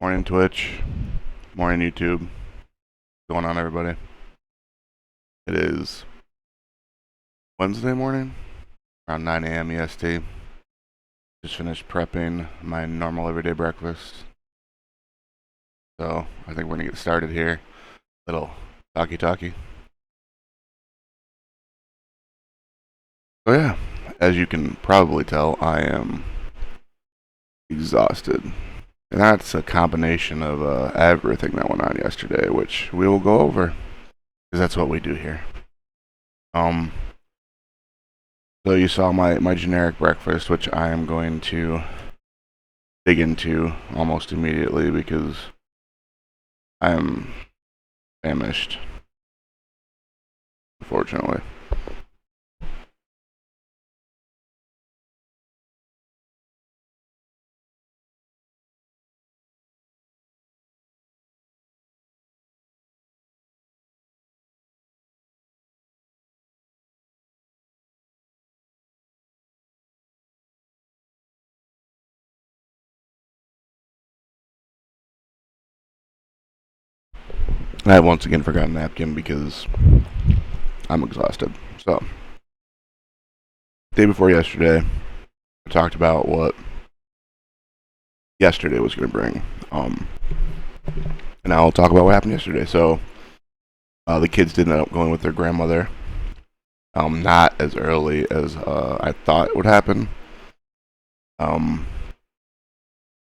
Morning Twitch, morning YouTube. What's going on, everybody? It is Wednesday morning, around 9 a.m. EST. Just finished prepping my normal everyday breakfast. So I think we're gonna get started here. Little talkie. So yeah, as you can probably tell, I am exhausted. And that's a combination of everything that went on yesterday, which we will go over, because that's what we do here. So you saw my generic breakfast, which I am going to dig into almost immediately because I am famished, unfortunately. I have once again forgotten napkin because I'm exhausted. So, day before yesterday, I talked about what yesterday was going to bring. And I'll talk about what happened yesterday. So, the kids did end up going with their grandmother. Not as early as I thought it would happen.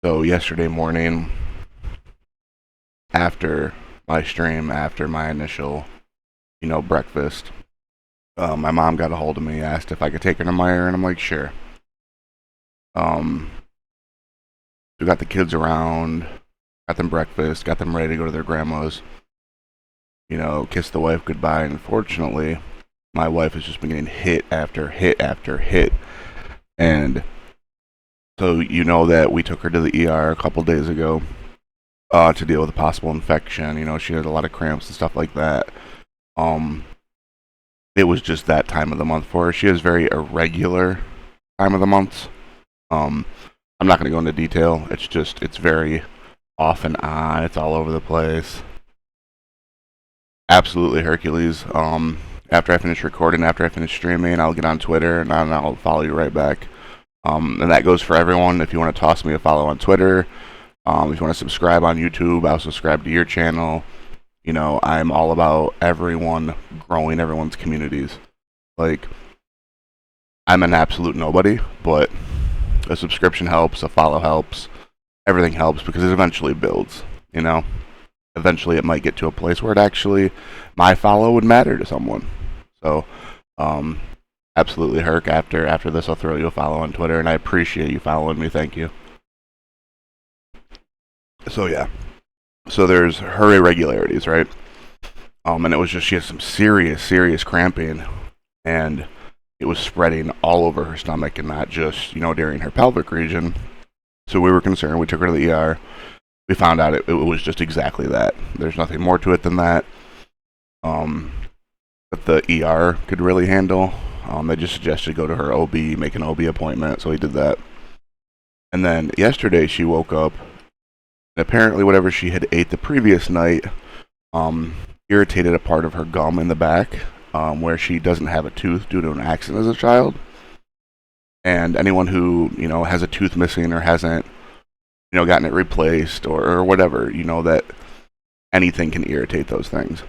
So yesterday morning, after my stream, after my initial, breakfast, my mom got a hold of me, asked if I could take her to Meijer, and I'm like, sure. We got the kids around, got them breakfast, got them ready to go to their grandma's, kissed the wife goodbye, and unfortunately, my wife has just been getting hit after hit after hit, and so that we took her to the ER a couple days ago to deal with a possible infection. She had a lot of cramps and stuff like that. It was just that time of the month for her. She has very irregular time of the months. I'm not going to go into detail. It's very off and on. It's all over the place. Absolutely Hercules. After I finish recording, after I finish streaming, I'll get on Twitter and I'll follow you right back. And that goes for everyone. If you want to toss me a follow on Twitter, if you want to subscribe on YouTube, I'll subscribe to your channel. I'm all about everyone growing everyone's communities. Like, I'm an absolute nobody, but a subscription helps, a follow helps, everything helps because it eventually builds, Eventually it might get to a place where it actually, my follow would matter to someone. So, absolutely, Herc, after this, I'll throw you a follow on Twitter, and I appreciate you following me. Thank you. So, yeah. So there's her irregularities, right? And it was just she had some serious cramping, and it was spreading all over her stomach, and not just during her pelvic region. So we were concerned. We took her to the ER. We found out it was just exactly that. There's nothing more to it than that. That the ER could really handle. They just suggested go to her OB, make an OB appointment. So we did that. And then yesterday she woke up. Apparently, whatever she had ate the previous night irritated a part of her gum in the back where she doesn't have a tooth due to an accident as a child. And anyone who, has a tooth missing or hasn't, gotten it replaced or whatever, that anything can irritate those things.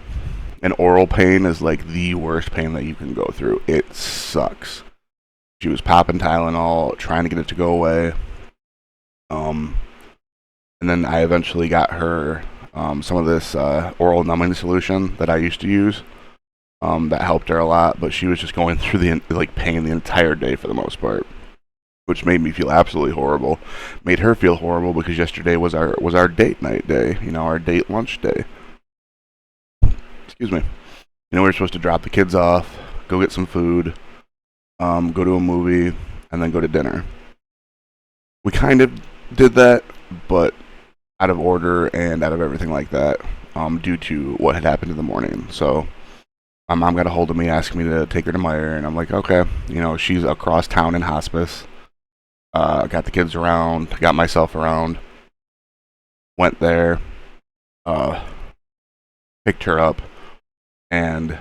And oral pain is like the worst pain that you can go through. It sucks. She was popping Tylenol, trying to get it to go away. And then I eventually got her some of this oral numbing solution that I used to use. That helped her a lot, but she was just going through the pain the entire day for the most part, which made me feel absolutely horrible. Made her feel horrible because yesterday was our date night day, our date lunch day. Excuse me. We were supposed to drop the kids off, go get some food, go to a movie, and then go to dinner. We kind of did that, but out of order and out of everything like that, due to what had happened in the morning. So my mom got a hold of me asking me to take her to Meijer, and I'm like, okay. She's across town in hospice. Got the kids around, got myself around. went there, picked her up, and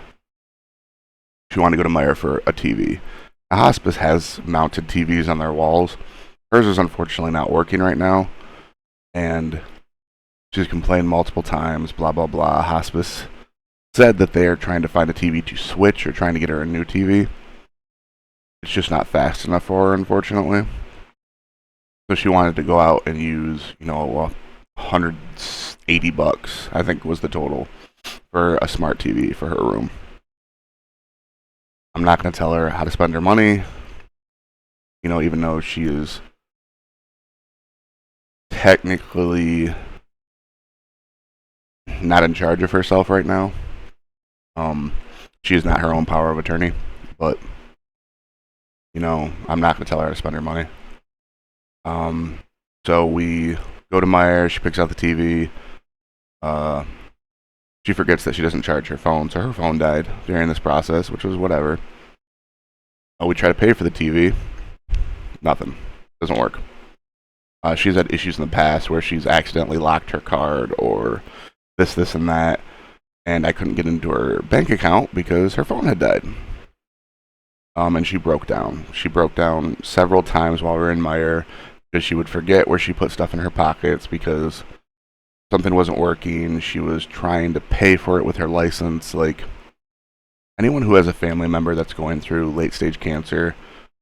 she wanted to go to Meijer for a TV. The hospice has mounted TVs on their walls. Hers is unfortunately not working right now, and she's complained multiple times, blah, blah, blah. Hospice said that they are trying to find a TV to switch or trying to get her a new TV. It's just not fast enough for her, unfortunately. So she wanted to go out and use, $180, I think was the total, for a smart TV for her room. I'm not going to tell her how to spend her money, even though she is technically not in charge of herself right now. She is not her own power of attorney, but, I'm not going to tell her how to spend her money. So we go to Meijer, she picks out the TV. She forgets that she doesn't charge her phone, so her phone died during this process, which was whatever. We try to pay for the TV. Nothing. Doesn't work. She's had issues in the past where she's accidentally locked her card or this, and that, and I couldn't get into her bank account because her phone had died. And she broke down. She broke down several times while we were in Meijer because she would forget where she put stuff in her pockets because something wasn't working. She was trying to pay for it with her license. Like, anyone who has a family member that's going through late-stage cancer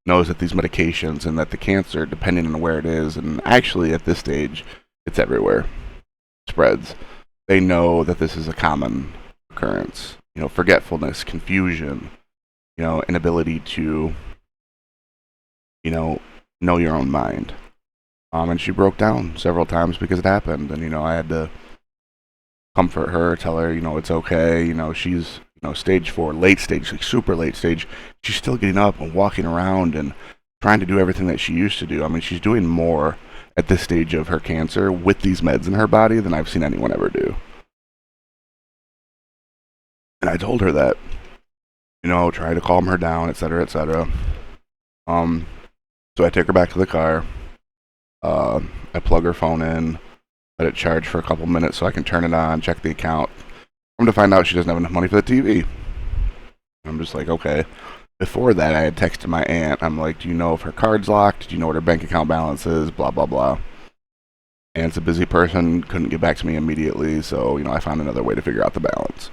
knows that these medications and that the cancer, depending on where it is, and actually at this stage, it's everywhere, spreads. They know that this is a common occurrence. Forgetfulness, confusion, inability to, know your own mind. And she broke down several times because it happened. And, I had to comfort her, tell her, it's okay. She's, stage 4, late stage, like super late stage. She's still getting up and walking around and trying to do everything that she used to do. I mean, she's doing more at this stage of her cancer with these meds in her body than I've seen anyone ever do. And I told her that, try to calm her down, etc., etc. So I take her back to the car. I plug her phone in, let it charge for a couple minutes so I can turn it on, check the account. I'm to find out she doesn't have enough money for the TV. I'm just like, okay. Before that, I had texted my aunt. I'm like, do you know if her card's locked? Do you know what her bank account balance is? Blah, blah, blah. Aunt's a busy person, couldn't get back to me immediately, so, I found another way to figure out the balance.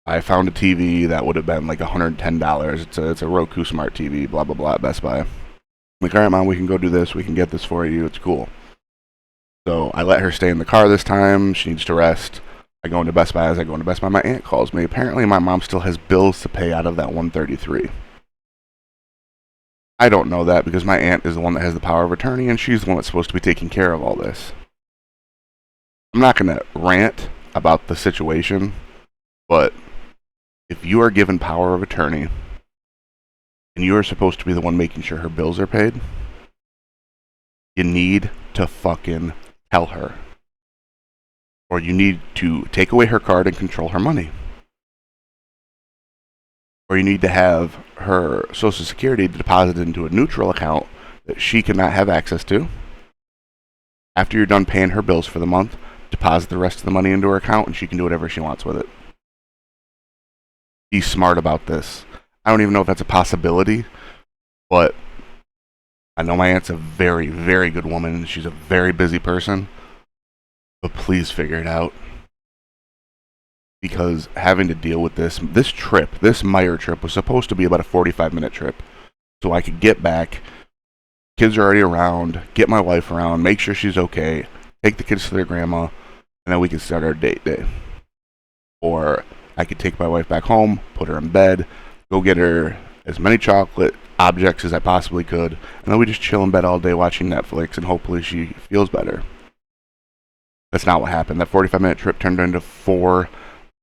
I found a TV that would have been like $110. It's a Roku Smart TV, blah, blah, blah, at Best Buy. I'm like, all right, Mom, we can go do this. We can get this for you. It's cool. So I let her stay in the car this time. She needs to rest. I go into Best Buy. As I go into Best Buy, my aunt calls me. Apparently, my mom still has bills to pay out of that $133. I don't know that because my aunt is the one that has the power of attorney, and she's the one that's supposed to be taking care of all this. I'm not going to rant about the situation, but if you are given power of attorney and you are supposed to be the one making sure her bills are paid, you need to fucking tell her. Or you need to take away her card and control her money. Or you need to have her Social Security deposited into a neutral account that she cannot have access to. After you're done paying her bills for the month, deposit the rest of the money into her account and she can do whatever she wants with it. Be smart about this. I don't even know if that's a possibility, but I know my aunt's a very, very good woman. She's a very busy person. But please figure it out. Because having to deal with this Meijer trip was supposed to be about a 45-minute trip. So I could get back, kids are already around, get my wife around, make sure she's okay, take the kids to their grandma, and then we can start our date day. Or I could take my wife back home, put her in bed, go get her as many chocolate objects as I possibly could, and then we just chill in bed all day watching Netflix, and hopefully she feels better. That's not what happened. That 45-minute trip turned into 4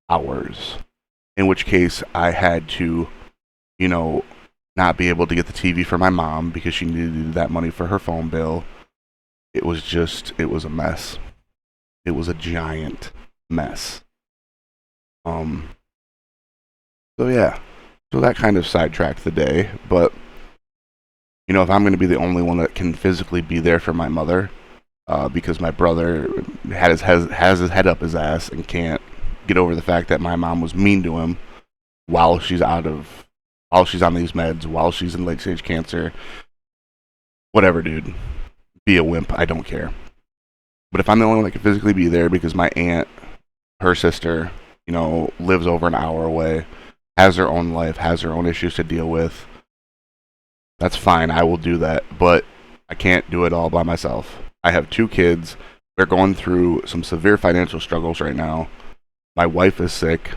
hours, in which case I had to, not be able to get the TV for my mom because she needed that money for her phone bill. It was a mess. It was a giant mess. So yeah. So that kind of sidetracked the day, but, You know, if I'm going to be the only one that can physically be there for my mother, because my brother has his head up his ass and can't get over the fact that my mom was mean to him while she's while she's on these meds, while she's in late stage cancer. Whatever, dude. Be a wimp. I don't care. But if I'm the only one that can physically be there because my aunt, her sister, you know, lives over an hour away, has her own life, has her own issues to deal with, that's fine. I will do that. But I can't do it all by myself. I have 2 kids. They're going through some severe financial struggles right now. My wife is sick.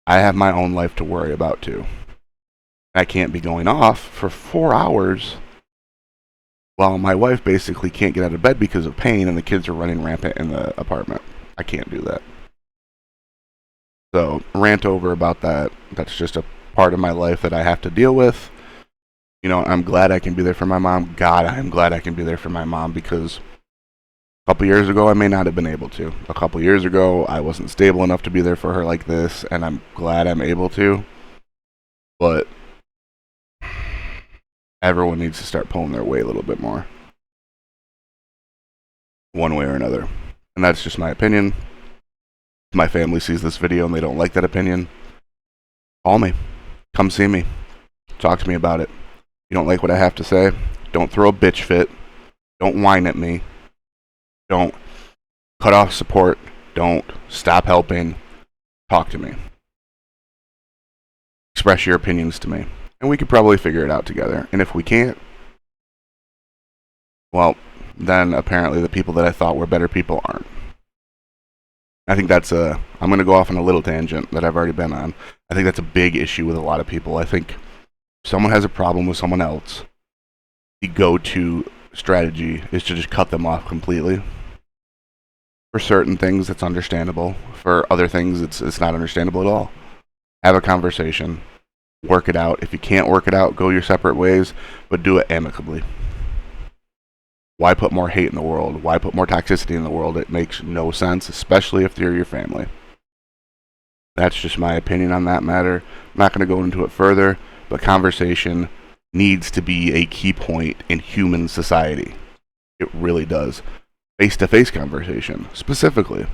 I have my own life to worry about too. I can't be going off for 4 hours while my wife basically can't get out of bed because of pain and the kids are running rampant in the apartment. I can't do that. So, rant over about that. That's just a part of my life that I have to deal with. You know, I'm glad I can be there for my mom. God, I'm glad I can be there for my mom because a couple years ago, I may not have been able to. A couple years ago, I wasn't stable enough to be there for her like this, and I'm glad I'm able to. But everyone needs to start pulling their weight a little bit more. One way or another. And that's just my opinion. If my family sees this video and they don't like that opinion, call me. Come see me. Talk to me about it. If you don't like what I have to say, don't throw a bitch fit. Don't whine at me. Don't cut off support. Don't stop helping. Talk to me. Express your opinions to me. And we could probably figure it out together. And if we can't, well, then apparently the people that I thought were better people aren't. I think that's I'm going to go off on a little tangent that I've already been on. I think that's a big issue with a lot of people. I think if someone has a problem with someone else, the go-to strategy is to just cut them off completely. For certain things, it's understandable. For other things, it's not understandable at all. Have a conversation. Work it out. If you can't work it out, go your separate ways, but do it amicably. Why put more hate in the world? Why put more toxicity in the world? It makes no sense, especially if they're your family. That's just my opinion on that matter. I'm not going to go into it further, but conversation needs to be a key point in human society. It really does. Face-to-face conversation, specifically.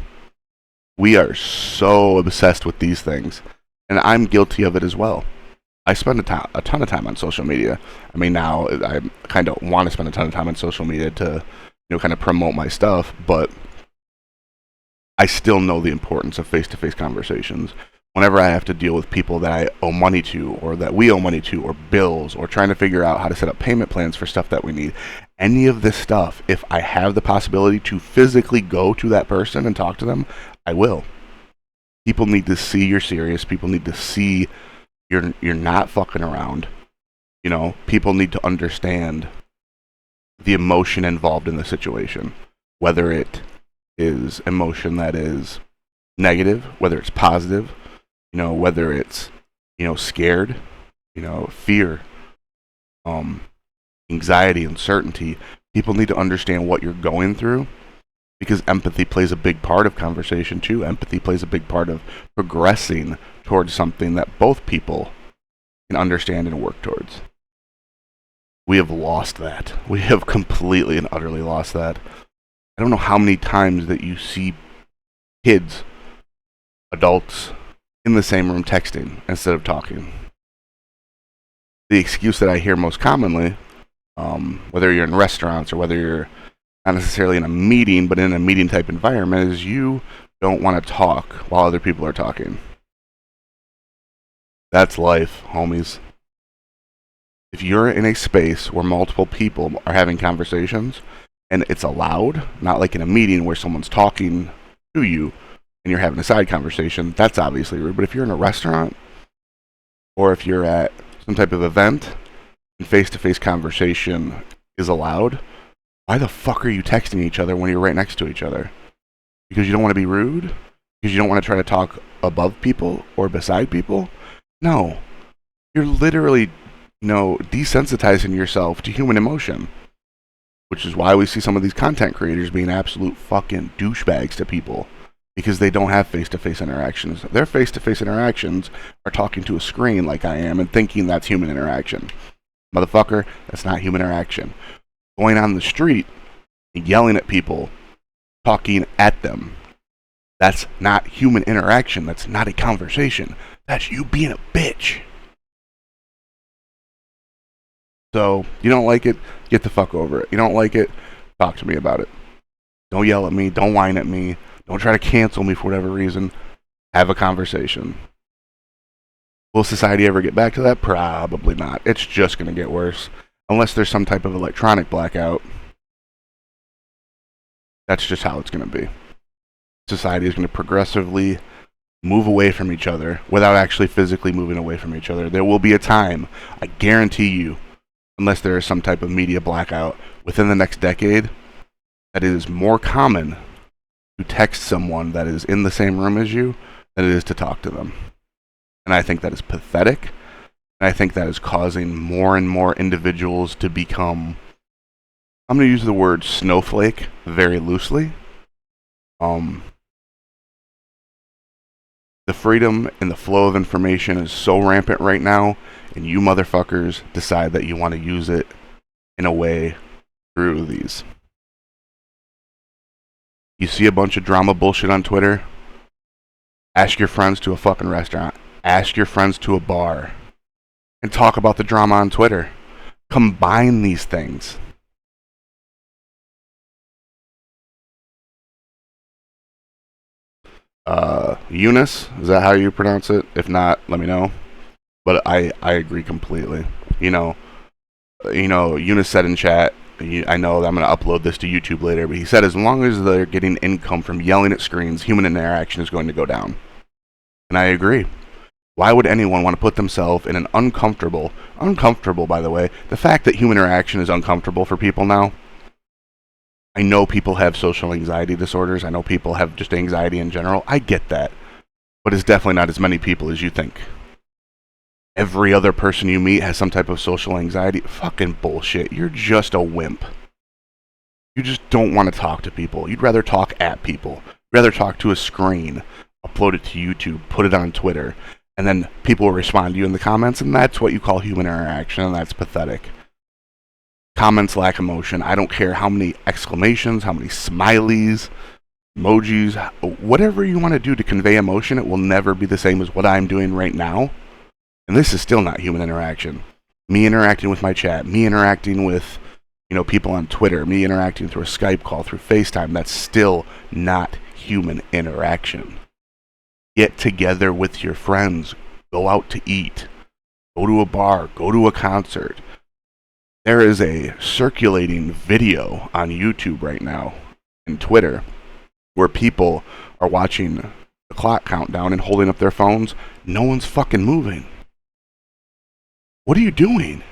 We are so obsessed with these things, and I'm guilty of it as well. I spend a ton of time on social media. I mean, now I kind of want to spend a ton of time on social media to, you know, kind of promote my stuff, but I still know the importance of face-to-face conversations. Whenever I have to deal with people that I owe money to, or that we owe money to, or bills, or trying to figure out how to set up payment plans for stuff that we need, any of this stuff, if I have the possibility to physically go to that person and talk to them, I will. People need to see you're serious. People need to see you're not fucking around. You know, people need to understand the emotion involved in the situation. Whether it is emotion that is negative, whether it's positive, you know, whether it's, you know, scared, you know, fear, anxiety, uncertainty. People need to understand what you're going through, because empathy plays a big part of conversation too. Empathy plays a big part of progressing towards something that both people can understand and work towards. We have lost that. We have completely and utterly lost that. I don't know how many times that you see kids, adults, in the same room texting instead of talking. The excuse that I hear most commonly, whether you're in restaurants or whether you're not necessarily in a meeting, but in a meeting type environment, is you don't want to talk while other people are talking. That's life, homies. If you're in a space where multiple people are having conversations and it's allowed, not like in a meeting where someone's talking to you and you're having a side conversation, that's obviously rude. But if you're in a restaurant or if you're at some type of event and face-to-face conversation is allowed, why the fuck are you texting each other when you're right next to each other? Because you don't want to be rude? Because you don't want to try to talk above people or beside people? No. You're literally, you know, desensitizing yourself to human emotion. Which is why we see some of these content creators being absolute fucking douchebags to people. Because they don't have face-to-face interactions. Their face-to-face interactions are talking to a screen like I am and thinking that's human interaction. Motherfucker, that's not human interaction. Going on the street and yelling at people, talking at them, that's not human interaction. That's not a conversation. That's you being a bitch. So, you don't like it, get the fuck over it. You don't like it, talk to me about it. Don't yell at me, don't whine at me, don't try to cancel me for whatever reason. Have a conversation. Will society ever get back to that? Probably not. It's just going to get worse. Unless there's some type of electronic blackout. That's just how it's going to be. Society is going to progressively move away from each other without actually physically moving away from each other. There will be a time, I guarantee you, unless there is some type of media blackout within the next decade, that it is more common to text someone that is in the same room as you than it is to talk to them. And I think that is pathetic. And I think that is causing more and more individuals to become, I'm going to use the word snowflake very loosely. The freedom and the flow of information is so rampant right now, and you motherfuckers decide that you want to use it in a way through these. You see a bunch of drama bullshit on Twitter? Ask your friends to a fucking restaurant. Ask your friends to a bar. And talk about the drama on Twitter. Combine these things. Eunice, is that how you pronounce it? If not, let me know. But I agree completely. You know, Eunice said in chat, I know that I'm going to upload this to YouTube later, but he said as long as they're getting income from yelling at screens, human interaction is going to go down. And I agree. Why would anyone want to put themselves in an uncomfortable, by the way, the fact that human interaction is uncomfortable for people now? I know people have social anxiety disorders. I know people have just anxiety in general. I get that. But it's definitely not as many people as you think. Every other person you meet has some type of social anxiety. Fucking bullshit. You're just a wimp. You just don't want to talk to people. You'd rather talk at people. You'd rather talk to a screen, upload it to YouTube, put it on Twitter, and then people will respond to you in the comments, and that's what you call human interaction, and that's pathetic. Comments lack emotion. I don't care how many exclamations, how many smileys, emojis, whatever you want to do to convey emotion, it will never be the same as what I'm doing right now. And this is still not human interaction. Me interacting with my chat, me interacting with, people on Twitter, me interacting through a Skype call, through FaceTime, that's still not human interaction. Get together with your friends, go out to eat, go to a bar, go to a concert. There is a circulating video on YouTube right now and Twitter where people are watching the clock countdown and holding up their phones. No one's fucking moving. What are you doing?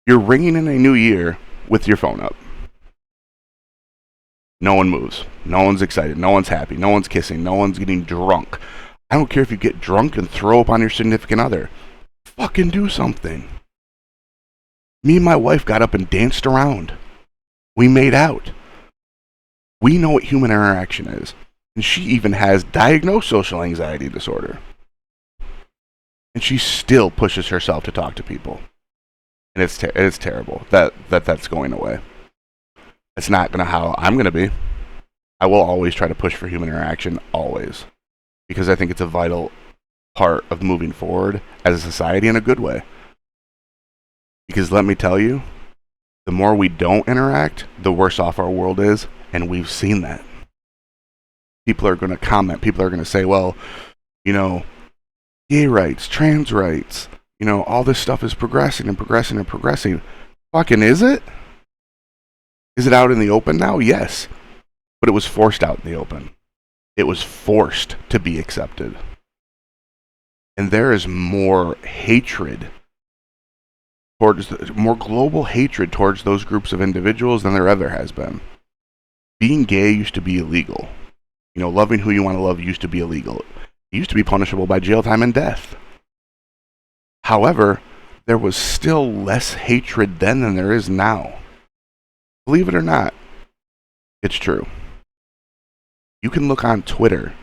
You're ringing in a new year with your phone up. No one moves. No one's excited. No one's happy. No one's kissing. No one's getting drunk. I don't care if you get drunk and throw up on your significant other. Fucking do something. Me and my wife got up and danced around. We made out. We know what human interaction is. And she even has diagnosed social anxiety disorder. And she still pushes herself to talk to people. And it's terrible that's going away. It's not gonna how I'm gonna be. I will always try to push for human interaction, always. Because I think it's a vital part of moving forward as a society in a good way. Because let me tell you, the more we don't interact, the worse off our world is, and we've seen that. People are going to comment, people are going to say, well, gay rights, trans rights, all this stuff is progressing and progressing and progressing. Fucking is it? Is it out in the open now? Yes. But it was forced out in the open. It was forced to be accepted. And there is more hatred more global hatred towards those groups of individuals than there ever has been. Being gay used to be illegal. Loving who you want to love used to be illegal. It used to be punishable by jail time and death. However, there was still less hatred then than there is now. Believe it or not, it's true. You can look on Twitter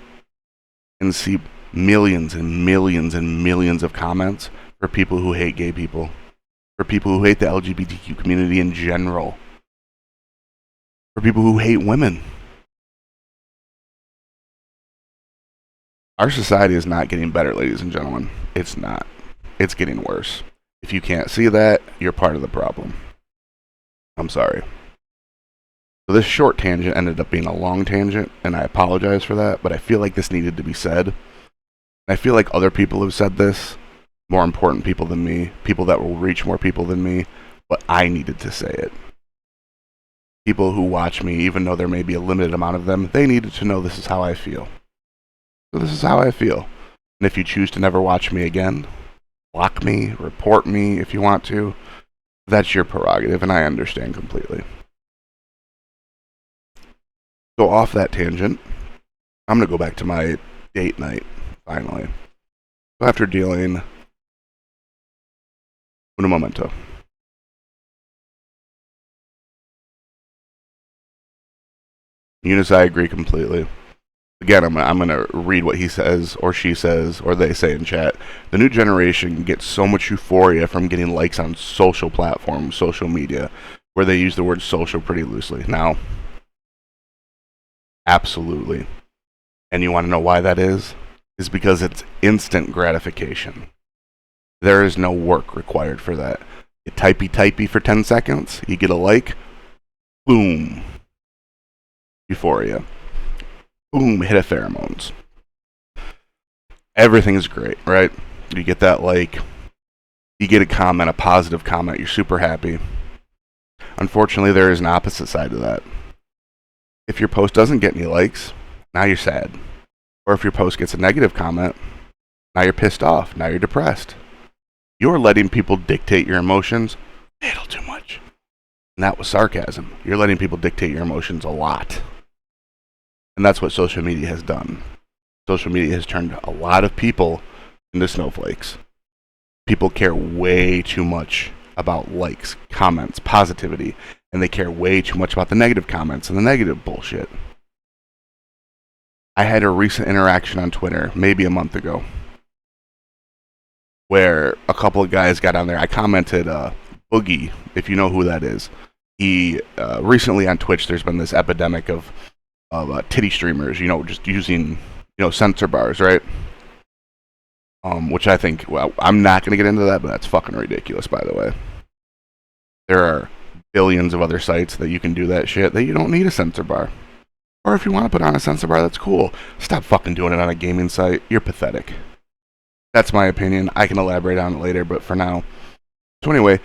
and see millions and millions and millions of comments for people who hate gay people. for people who hate the LGBTQ community in general, for people who hate women. Our society is not getting better, ladies and gentlemen. It's not. It's getting worse. If you can't see that, you're part of the problem. I'm sorry. So this short tangent ended up being a long tangent, and I apologize for that, but I feel like this needed to be said. I feel like other people have said this, more important people than me, people that will reach more people than me, but I needed to say it. People who watch me, even though there may be a limited amount of them, they needed to know this is how I feel. So this is how I feel. And if you choose to never watch me again, block me, report me if you want to, that's your prerogative, and I understand completely. So off that tangent, I'm going to go back to my date night, finally. So after dealing... Un momento. Eunice, I agree completely. Again, I'm gonna read what he says, or she says, or they say in chat. The new generation gets so much euphoria from getting likes on social platforms, social media, where they use the word social pretty loosely. Now, absolutely. And you want to know why that is? Is because it's instant gratification. There is no work required for that. You typey for 10 seconds, you get a like, boom. Euphoria. Boom, hit of pheromones. Everything is great, right? You get that like, you get a comment, a positive comment, you're super happy. Unfortunately, there is an opposite side to that. If your post doesn't get any likes, now you're sad. Or if your post gets a negative comment, now you're pissed off, now you're depressed. You're letting people dictate your emotions a little too much. And that was sarcasm. You're letting people dictate your emotions a lot. And that's what social media has done. Social media has turned a lot of people into snowflakes. People care way too much about likes, comments, positivity, and they care way too much about the negative comments and the negative bullshit. I had a recent interaction on Twitter, maybe a month ago, where a couple of guys got on there. I commented, Boogie, if you know who that is. He, recently on Twitch, there's been this epidemic of titty streamers, just using, censor bars, right? Which I think, well, I'm not going to get into that, but that's fucking ridiculous, by the way. There are billions of other sites that you can do that shit that you don't need a censor bar. Or if you want to put on a censor bar, that's cool. Stop fucking doing it on a gaming site. You're pathetic. That's my opinion. I can elaborate on it later, but for now. So anyway,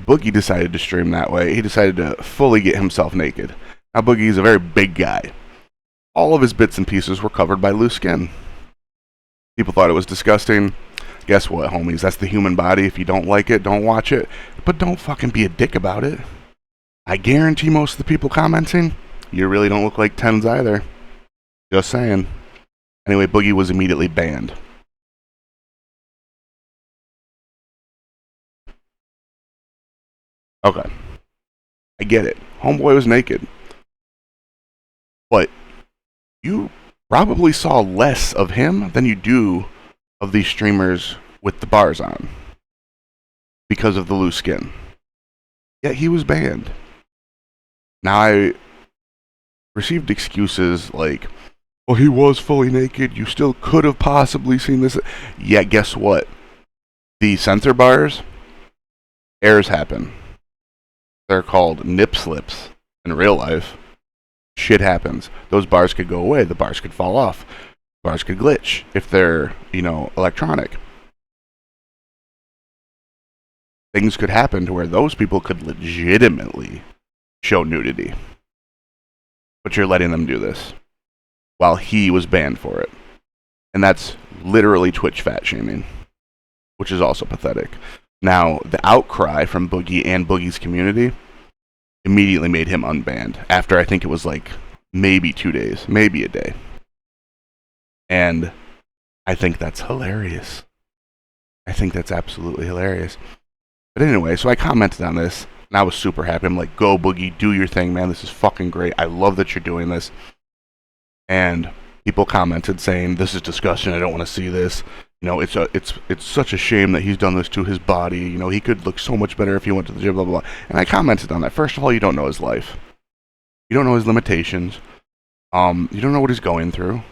Boogie decided to stream that way. He decided to fully get himself naked. Now, Boogie is a very big guy. All of his bits and pieces were covered by loose skin. People thought it was disgusting. Guess what, homies? That's the human body. If you don't like it, don't watch it. But don't fucking be a dick about it. I guarantee most of the people commenting, you really don't look like tens either. Just saying. Anyway, Boogie was immediately banned. Okay. I get it. Homeboy was naked. But you probably saw less of him than you do of these streamers with the bars on. Because of the loose skin. Yet he was banned. Now I received excuses like, well, he was fully naked, you still could have possibly seen this. Yeah, guess what? The censor bars, errors happen. They're called nip slips in real life. Shit happens. Those bars could go away. The bars could fall off. Bars could glitch if they're, electronic. Things could happen to where those people could legitimately show nudity. But you're letting them do this while he was banned for it. And that's literally Twitch fat shaming, which is also pathetic. Now, the outcry from Boogie and Boogie's community immediately made him unbanned after I think it was like maybe 2 days, maybe a day. And I think that's hilarious. I think that's absolutely hilarious. But anyway, so I commented on this, and I was super happy. I'm like, go Boogie, do your thing, man. This is fucking great. I love that you're doing this. And people commented saying, this is disgusting. I don't want to see this. You know, it's such a shame that he's done this to his body. You know, he could look so much better if he went to the gym, blah, blah, blah. And I commented on that. First of all, you don't know his life. You don't know his limitations. You don't know what he's going through.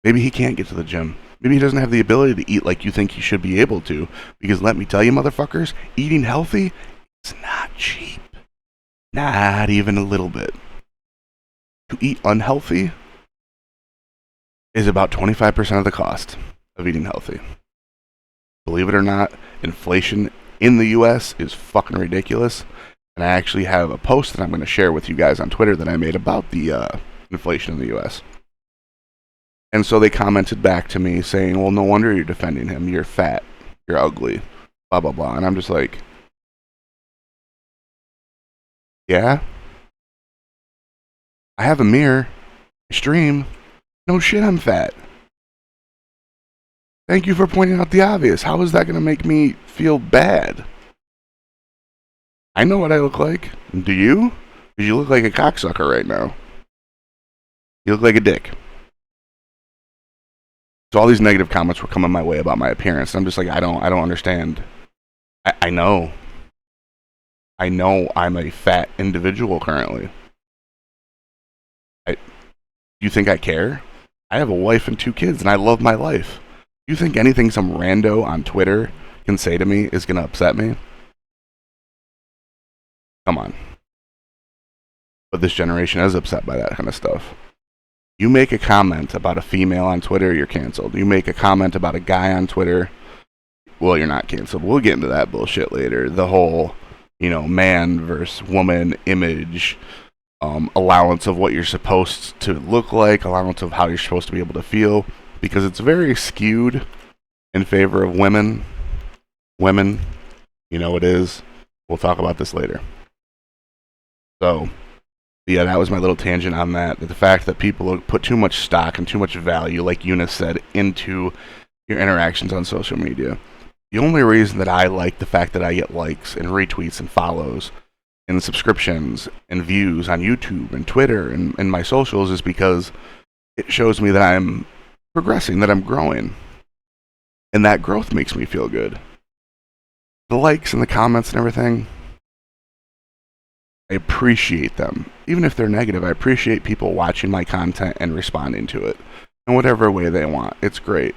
Maybe he can't get to the gym. Maybe he doesn't have the ability to eat like you think he should be able to. Because let me tell you, motherfuckers, eating healthy is not cheap. Not even a little bit. To eat unhealthy is about 25% of the cost of eating healthy. Believe it or not, inflation in the US is fucking ridiculous. And I actually have a post that I'm going to share with you guys on Twitter that I made about the inflation in the US. And so they commented back to me saying, well, no wonder you're defending him. You're fat. You're ugly. Blah, blah, blah. And I'm just like, yeah? I have a mirror. I stream. No shit, I'm fat. Thank you for pointing out the obvious. How is that going to make me feel bad? I know what I look like. Do you? Because you look like a cocksucker right now. You look like a dick. So all these negative comments were coming my way about my appearance. And I'm just like, I don't understand. I know. I know I'm a fat individual currently. You think I care? I have a wife and 2 kids, and I love my life. You think anything some rando on Twitter can say to me is going to upset me? Come on. But this generation is upset by that kind of stuff. You make a comment about a female on Twitter, you're canceled. You make a comment about a guy on Twitter, well, you're not canceled. We'll get into that bullshit later. The whole, man versus woman image, allowance of what you're supposed to look like, allowance of how you're supposed to be able to feel, because it's very skewed in favor of women. Women, it is. We'll talk about this later. So, yeah, that was my little tangent on that. The fact that people put too much stock and too much value, like Eunice said, into your interactions on social media. The only reason that I like the fact that I get likes and retweets and follows and subscriptions and views on YouTube and Twitter and my socials is because it shows me that I'm progressing, that I'm growing. And that growth makes me feel good. The likes and the comments and everything, I appreciate them. Even if they're negative, I appreciate people watching my content and responding to it in whatever way they want. It's great.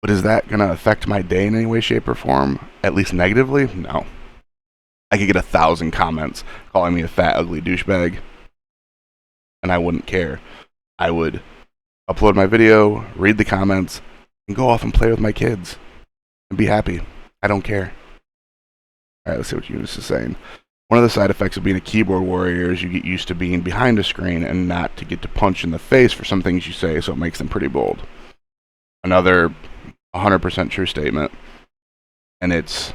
But is that going to affect my day in any way, shape, or form? At least negatively? No. I could get 1,000 comments calling me a fat, ugly douchebag, and I wouldn't care. I would upload my video, read the comments, and go off and play with my kids and be happy. I don't care. All right, let's see what Eunice is saying. One of the side effects of being a keyboard warrior is you get used to being behind a screen and not to get to punch in the face for some things you say, so it makes them pretty bold. Another 100% true statement. And it's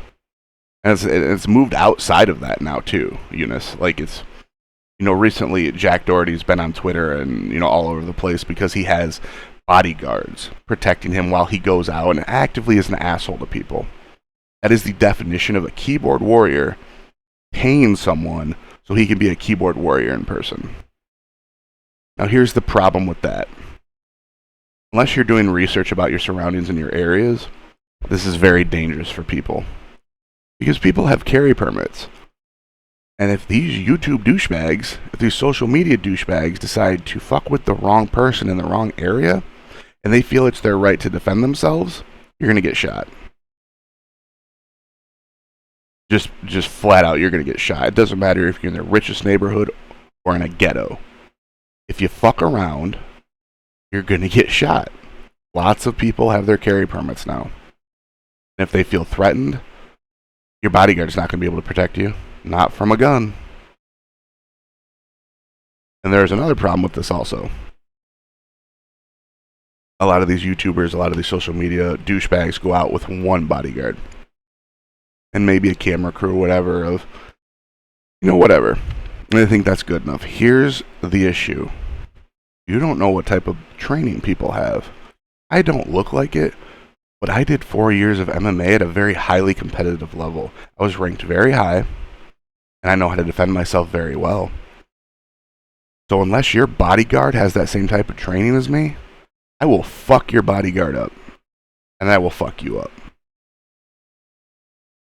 moved outside of that now too, Eunice. Like it's, recently Jack Doherty's been on Twitter and, all over the place because he has bodyguards protecting him while he goes out and actively is an asshole to people. That is the definition of a keyboard warrior paying someone so he can be a keyboard warrior in person. Now here's the problem with that. Unless you're doing research about your surroundings and your areas, this is very dangerous for people. Because people have carry permits. And if these YouTube douchebags, if these social media douchebags decide to fuck with the wrong person in the wrong area, and they feel it's their right to defend themselves, you're going to get shot. Just flat out, you're going to get shot. It doesn't matter if you're in the richest neighborhood or in a ghetto. If you fuck around, you're going to get shot. Lots of people have their carry permits now. And if they feel threatened, your bodyguard's not going to be able to protect you. Not from a gun. And there's another problem with this also. A lot of these YouTubers, a lot of these social media douchebags go out with one bodyguard. And maybe a camera crew, whatever, of, whatever. And I think that's good enough. Here's the issue. You don't know what type of training people have. I don't look like it, but I did 4 years of MMA at a very highly competitive level. I was ranked very high, and I know how to defend myself very well. So unless your bodyguard has that same type of training as me, I will fuck your bodyguard up. and that will fuck you up.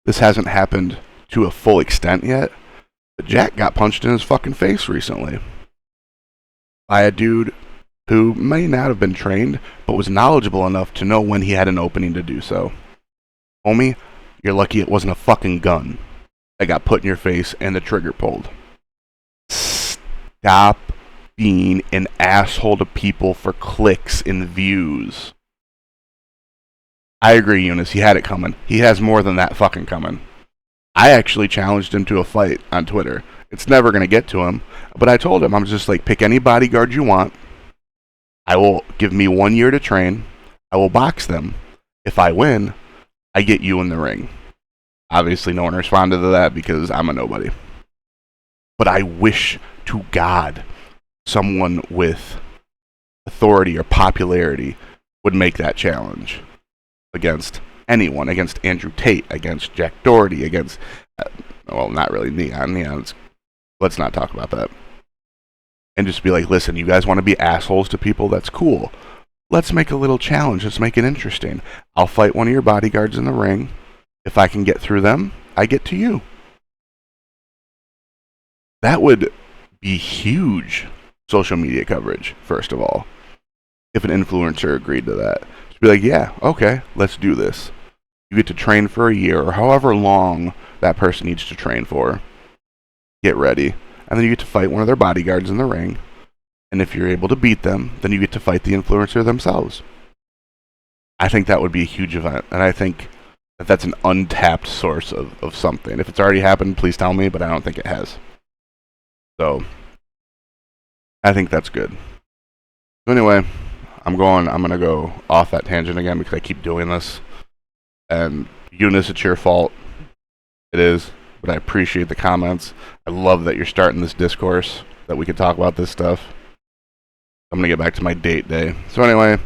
This hasn't happened to a full extent yet, but Jack got punched in his fucking face recently by a dude who may not have been trained, but was knowledgeable enough to know when he had an opening to do so. Homie, you're lucky it wasn't a fucking gun that got put in your face and the trigger pulled. Stop being an asshole to people for clicks and views. I agree, Eunice, he had it coming. He has more than that fucking coming. I actually challenged him to a fight on Twitter. It's never going to get to him, but I told him, I'm just like, pick any bodyguard you want. I will give me 1 year to train. I will box them. If I win, I get you in the ring. Obviously, no one responded to that because I'm a nobody. But I wish to God someone with authority or popularity would make that challenge against anyone, against Andrew Tate, against Jack Doherty, against, well, not really Neon. Let's not talk about that. And just be like, listen, you guys want to be assholes to people? That's cool. Let's make a little challenge. Let's make it interesting. I'll fight one of your bodyguards in the ring. If I can get through them, I get to you. That would be huge social media coverage, first of all, if an influencer agreed to that. Just be like, yeah, okay, let's do this. You get to train for a year or however long that person needs to train for. Get ready. And then you get to fight one of their bodyguards in the ring. And if you're able to beat them, then you get to fight the influencer themselves. I think that would be a huge event. And I think that that's an untapped source of something. If it's already happened, please tell me, but I don't think it has. So, I think that's good. So anyway, I'm going to go off that tangent again because I keep doing this. And Eunice, it's your fault. It is. But I appreciate the comments. I love that you're starting this discourse, that we can talk about this stuff. I'm going to get back to my date day. So anyway,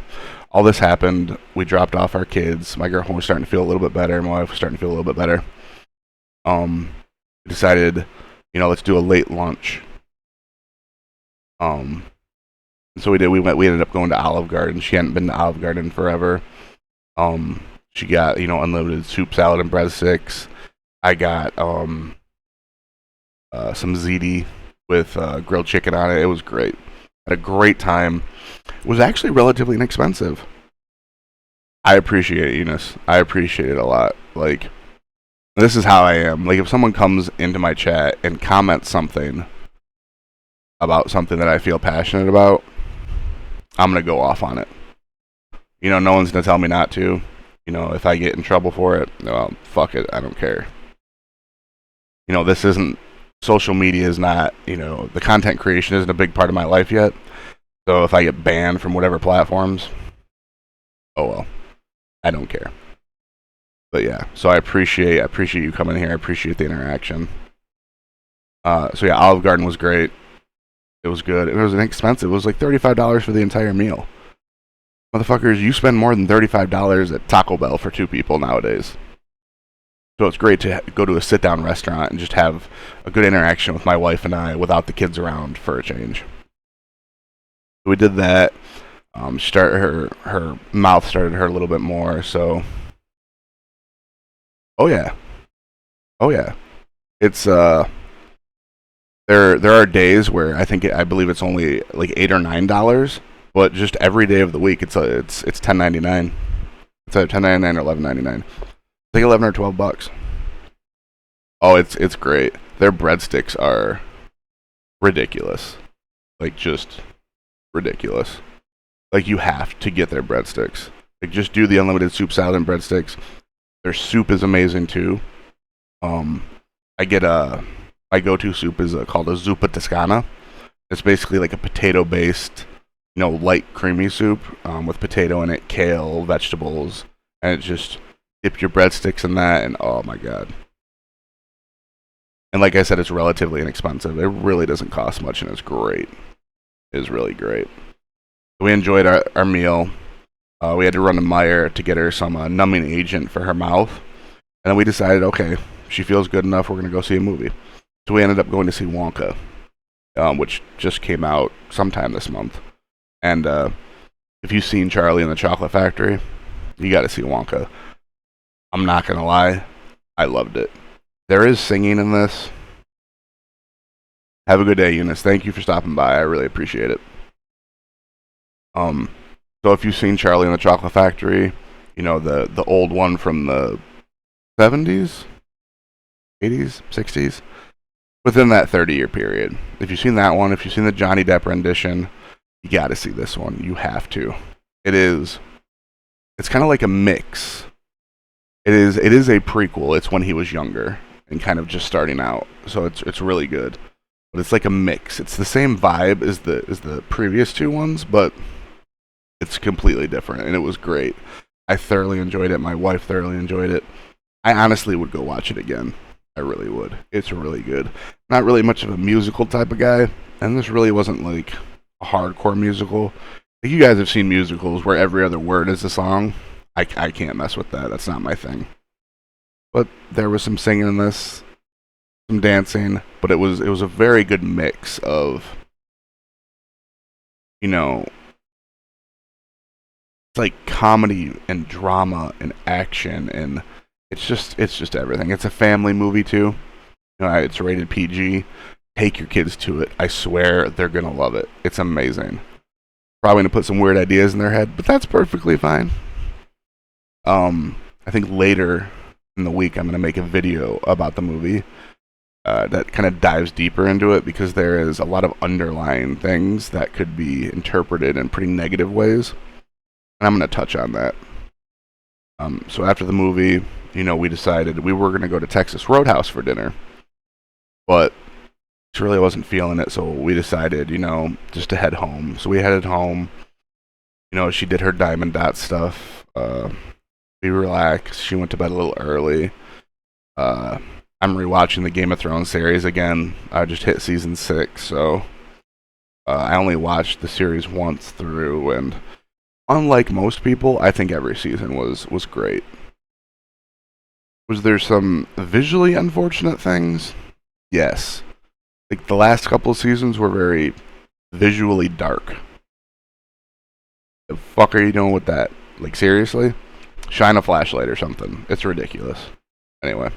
all this happened. We dropped off our kids. My girlfriend was starting to feel a little bit better. My wife was starting to feel a little bit better. We decided, let's do a late lunch. So we did. We ended up going to Olive Garden. She hadn't been to Olive Garden forever. She got, unlimited soup, salad, and breadsticks. I got some ziti with grilled chicken on it. It was great. Had a great time. It was actually relatively inexpensive. I appreciate it, Eunice. I appreciate it a lot. Like, this is how I am. Like, if someone comes into my chat and comments something about something that I feel passionate about, I'm going to go off on it. No one's going to tell me not to. If I get in trouble for it, well, fuck it. I don't care. This isn't, social media is not, the content creation isn't a big part of my life yet. So if I get banned from whatever platforms, oh well, I don't care. But yeah, so I appreciate you coming here. I appreciate the interaction. So yeah, Olive Garden was great. It was good. It was inexpensive. It was like $35 for the entire meal. Motherfuckers, you spend more than $35 at Taco Bell for 2 people nowadays. So it's great to go to a sit-down restaurant and just have a good interaction with my wife and I without the kids around for a change. We did that. Her mouth started to hurt a little bit more, so... Oh yeah. It's, there are days where I believe it's only like $8 or $9, but just every day of the week it's $10.99. It's either $10.99 or $11.99. I think $11 or $12. Oh, it's great. Their breadsticks are ridiculous. Like, just ridiculous. Like, you have to get their breadsticks. Like, just do the unlimited soup, salad, and breadsticks. Their soup is amazing too. My go-to soup is called a zuppa toscana. It's basically like a potato-based, light creamy soup with potato in it, kale, vegetables, and it just dip your breadsticks in that, and oh my god. And like I said, it's relatively inexpensive. It really doesn't cost much, and it's great. It is really great. We enjoyed our meal. We had to run to Meijer to get her some numbing agent for her mouth. And then we decided, okay, she feels good enough, we're going to go see a movie. So we ended up going to see Wonka, which just came out sometime this month. And if you've seen Charlie and the Chocolate Factory, You got to see Wonka. I'm not gonna lie, I loved it. There is singing in this. Have a good day, Eunice. Thank you for stopping by. I really appreciate it. So if you've seen Charlie and the Chocolate Factory, you know the old one from the 70s, 80s, 60s, within that 30-year period. If you've seen that one, if you've seen the Johnny Depp rendition, you got to see this one. You have to. It's kind of like a mix. It is a prequel. It's when he was younger and kind of just starting out. So it's really good. But it's like a mix. It's the same vibe as the previous two ones, but it's completely different, and it was great. I thoroughly enjoyed it. My wife thoroughly enjoyed it. I honestly would go watch it again. I really would. It's really good. Not really much of a musical type of guy, and this really wasn't like a hardcore musical. Like, you guys have seen musicals where every other word is a song. I can't mess with that. That's not my thing. But there was some singing in this, some dancing, but it was a very good mix of, you know, it's like comedy and drama and action, and it's just everything. It's a family movie too. You know, it's rated PG. Take your kids to it. I swear they're gonna love it. It's amazing. Probably gonna put some weird ideas in their head, but that's perfectly fine. I think later in the week I'm gonna make a video about the movie that kind of dives deeper into it, because there is a lot of underlying things that could be interpreted in pretty negative ways, and I'm gonna touch on that. So after the movie, you know, we decided we were gonna go to Texas Roadhouse for dinner, but she really wasn't feeling it, so we decided, you know, just to head home. So we headed home. You know, she did her Diamond Dot stuff. We relaxed. She went to bed a little early. I'm rewatching the Game of Thrones series again. I just hit season 6, so I only watched the series once through, and unlike most people, I think every season was great. Was there some visually unfortunate things? Yes. Like, the last couple of seasons were very visually dark. The fuck are you doing with that? Like, seriously? Shine a flashlight or something. It's ridiculous. Anyway,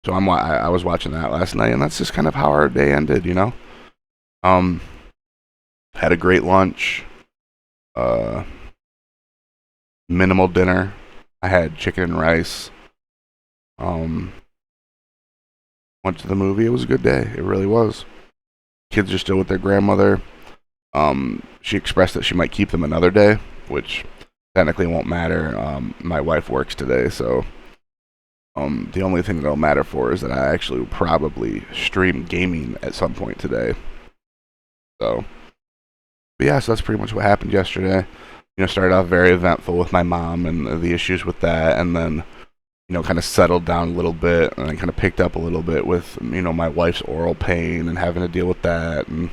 so I was watching that last night, and that's just kind of how our day ended, you know? Had a great lunch. Minimal dinner. I had chicken and rice. Went to the movie. It was a good day. It really was. Kids are still with their grandmother. She expressed that she might keep them another day, which technically won't matter. My wife works today, so the only thing that'll matter for is that I actually will probably stream gaming at some point today. So, but yeah, so that's pretty much what happened yesterday. You know, started off very eventful with my mom and the issues with that, and then, you know, kind of settled down a little bit, and then kind of picked up a little bit with, you know, my wife's oral pain and having to deal with that, and,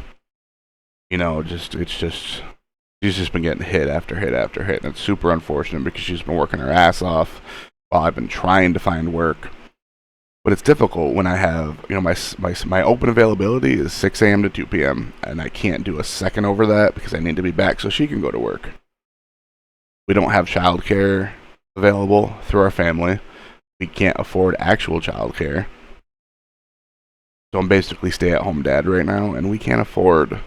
you know, she's just been getting hit after hit after hit, and it's super unfortunate because she's been working her ass off while I've been trying to find work. But it's difficult when I have, you know, my open availability is 6 a.m. to 2 p.m., and I can't do a second over that because I need to be back so she can go to work. We don't have childcare available through our family. We can't afford actual childcare. So I'm basically stay-at-home dad right now, and we can't afford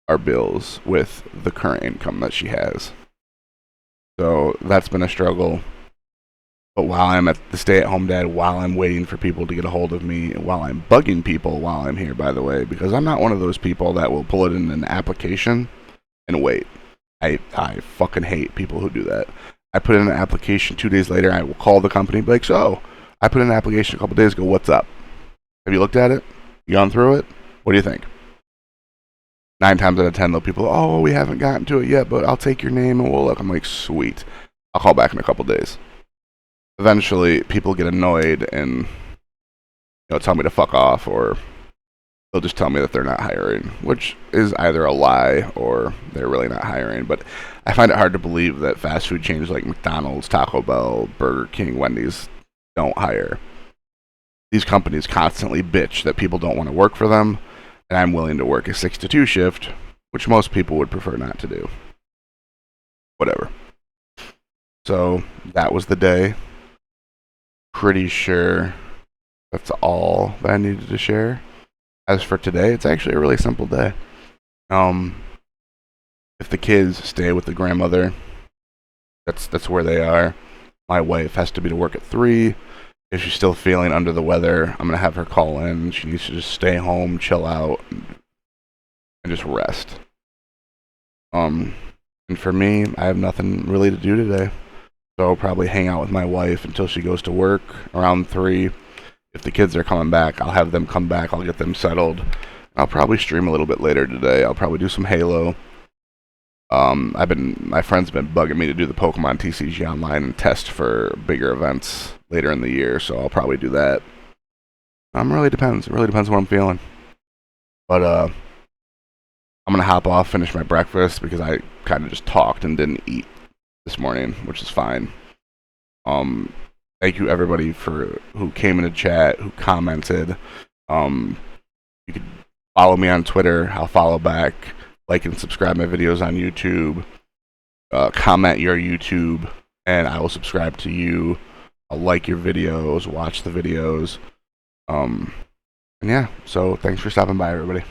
our bills with the current income that she has. So that's been a struggle. But while I'm at the stay-at-home dad, while I'm waiting for people to get a hold of me, while I'm bugging people while I'm here, by the way, because I'm not one of those people that will pull it in an application and wait. I fucking hate people who do that. I put in an application 2 days later, I will call the company and be like, so, I put in an application a couple days ago, what's up? Have you looked at it? You gone through it? What do you think? 9 times out of 10, though, people, oh, we haven't gotten to it yet, but I'll take your name and we'll look. I'm like, sweet. I'll call back in a couple days. Eventually, people get annoyed and, you know, tell me to fuck off, or they'll just tell me that they're not hiring, which is either a lie or they're really not hiring. But I find it hard to believe that fast food chains like McDonald's, Taco Bell, Burger King, Wendy's don't hire. These companies constantly bitch that people don't want to work for them, and I'm willing to work a 6 to 2 shift, which most people would prefer not to do. Whatever. So that was the day. Pretty sure that's all that I needed to share. As for today, it's actually a really simple day. If the kids stay with the grandmother, that's where they are. My wife has to be to work at 3. If she's still feeling under the weather, I'm gonna have her call in. She needs to just stay home, chill out, and just rest. And for me, I have nothing really to do today. So I'll probably hang out with my wife until she goes to work around 3. If the kids are coming back, I'll have them come back. I'll get them settled. I'll probably stream a little bit later today. I'll probably do some Halo. My friends have been bugging me to do the Pokemon TCG online and test for bigger events later in the year, so I'll probably do that. Really depends. It really depends what I'm feeling. But I'm gonna hop off, finish my breakfast because I kind of just talked and didn't eat this morning, which is fine. Thank you everybody for who came into chat, who commented. You could follow me on Twitter. I'll follow back. Like and subscribe my videos on YouTube. Comment your YouTube, and I will subscribe to you. I'll like your videos, watch the videos. And yeah, so thanks for stopping by, everybody.